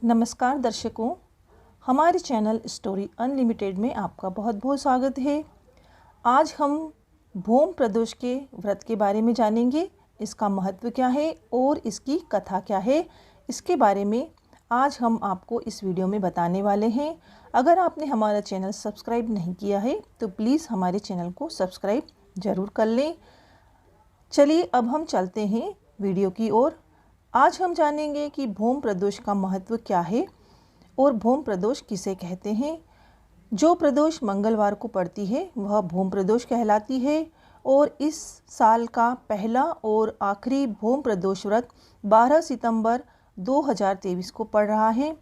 नमस्कार दर्शकों, हमारे चैनल स्टोरी अनलिमिटेड में आपका बहुत बहुत स्वागत है। आज हम भोम प्रदोष के व्रत के बारे में जानेंगे। इसका महत्व क्या है और इसकी कथा क्या है, इसके बारे में आज हम आपको इस वीडियो में बताने वाले हैं। अगर आपने हमारा चैनल सब्सक्राइब नहीं किया है तो प्लीज़ हमारे चैनल को सब्सक्राइब ज़रूर कर लें। चलिए अब हम चलते हैं वीडियो की ओर। आज हम जानेंगे कि भोम प्रदोष का महत्व क्या है और भोम प्रदोष किसे कहते हैं। जो प्रदोष मंगलवार को पड़ती है वह भोम प्रदोष कहलाती है और इस साल का पहला और आखिरी भोम प्रदोष व्रत 12 सितंबर 2023 को पड़ रहा है।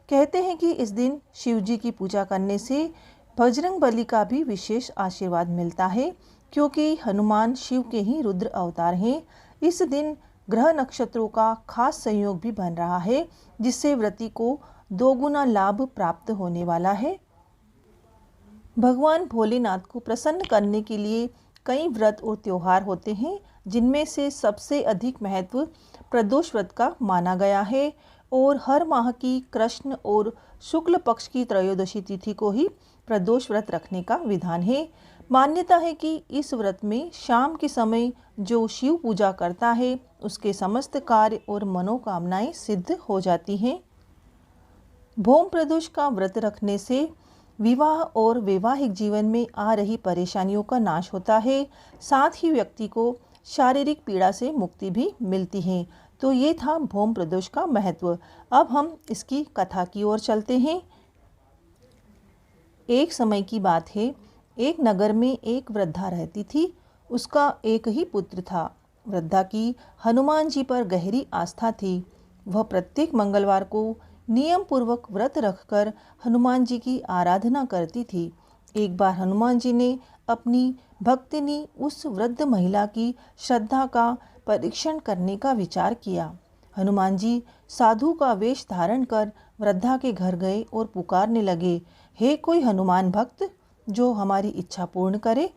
कहते हैं कि इस दिन शिव जी की पूजा करने से बजरंगबली का भी विशेष आशीर्वाद मिलता है, क्योंकि हनुमान शिव के ही रुद्र अवतार हैं। इस दिन ग्रह नक्षत्रों का खास संयोग भी बन रहा है, जिससे व्रती को दोगुना लाभ प्राप्त होने वाला है। भगवान भोलेनाथ को प्रसन्न करने के लिए कई व्रत और त्योहार होते हैं, जिनमें से सबसे अधिक महत्व प्रदोष व्रत का माना गया है और हर माह की कृष्ण और शुक्ल पक्ष की त्रयोदशी तिथि को ही प्रदोष व्रत रखने का विधान है। मान्यता है कि इस व्रत में शाम के समय जो शिव पूजा करता है उसके समस्त कार्य और मनोकामनाएं सिद्ध हो जाती हैं। भोम प्रदोष का व्रत रखने से विवाह और वैवाहिक जीवन में आ रही परेशानियों का नाश होता है, साथ ही व्यक्ति को शारीरिक पीड़ा से मुक्ति भी मिलती है। तो ये था भोम प्रदोष का महत्व। अब हम इसकी कथा की ओर चलते हैं। एक समय की बात है, एक नगर में एक वृद्धा रहती थी। उसका एक ही पुत्र था। वृद्धा की हनुमान जी पर गहरी आस्था थी। वह प्रत्येक मंगलवार को नियम पूर्वक व्रत रखकर हनुमान जी की आराधना करती थी। एक बार हनुमान जी ने अपनी भक्तिनी उस वृद्ध महिला की श्रद्धा का परीक्षण करने का विचार किया। हनुमान जी साधु का वेश धारण कर वृद्धा के घर गए और पुकारने लगे, हे कोई हनुमान भक्त जो हमारी इच्छा पूर्ण करे।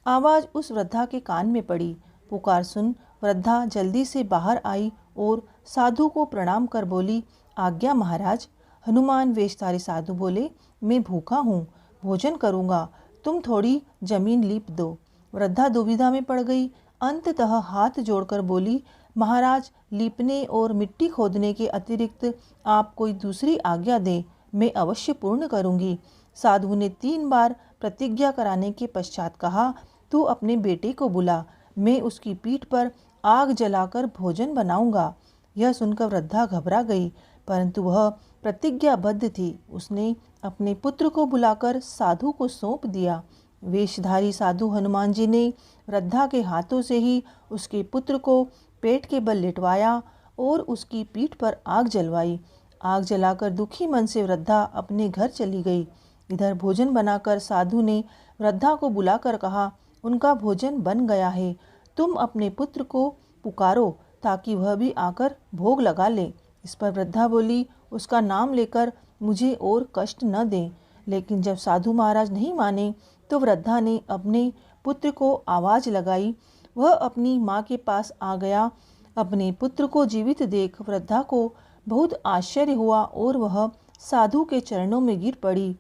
आवाज़ उस वृद्धा के कान में पड़ी। पुकार सुन वृद्धा जल्दी से बाहर आई और साधु को प्रणाम कर बोली, आज्ञा महाराज। हनुमान वेशधारी साधु बोले, मैं भूखा हूँ, भोजन करूँगा, तुम थोड़ी जमीन लीप दो। वृद्धा दुविधा में पड़ गई। अंततः हाथ जोड़कर बोली, महाराज, लीपने और मिट्टी खोदने के अतिरिक्त आप कोई दूसरी आज्ञा दें, मैं अवश्य पूर्ण करूँगी। साधु ने 3 बार प्रतिज्ञा कराने के पश्चात कहा, तू अपने बेटे को बुला, मैं उसकी पीठ पर आग जलाकर भोजन बनाऊंगा। यह सुनकर वृद्धा घबरा गई, परंतु वह प्रतिज्ञाबद्ध थी। उसने अपने पुत्र को बुलाकर साधु को सौंप दिया। वेशधारी साधु हनुमान जी ने वृद्धा के हाथों से ही उसके पुत्र को पेट के बल लिटवाया और उसकी पीठ पर आग जलवाई। आग जलाकर दुखी मन से वृद्धा अपने घर चली गई। इधर भोजन बनाकर साधु ने वृद्धा को बुलाकर कहा, उनका भोजन बन गया है, तुम अपने पुत्र को पुकारो ताकि वह भी आकर भोग लगा ले। इस पर वृद्धा बोली, उसका नाम लेकर मुझे और कष्ट न दें। लेकिन जब साधु महाराज नहीं माने तो वृद्धा ने अपने पुत्र को आवाज़ लगाई। वह अपनी माँ के पास आ गया। अपने पुत्र को जीवित देख वृद्धा को बहुत आश्चर्य हुआ और वह साधु के चरणों में गिर पड़ी।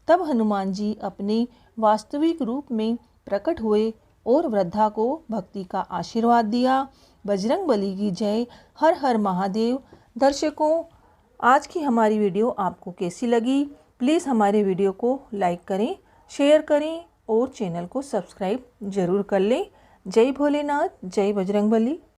तब हनुमान जी अपने वास्तविक रूप में प्रकट हुए और वृद्धा को भक्ति का आशीर्वाद दिया। बजरंगबली की जय। हर हर महादेव। दर्शकों, आज की हमारी वीडियो आपको कैसी लगी? प्लीज़ हमारे वीडियो को लाइक करें, शेयर करें और चैनल को सब्सक्राइब जरूर कर लें। जय भोलेनाथ, जय बजरंगबली।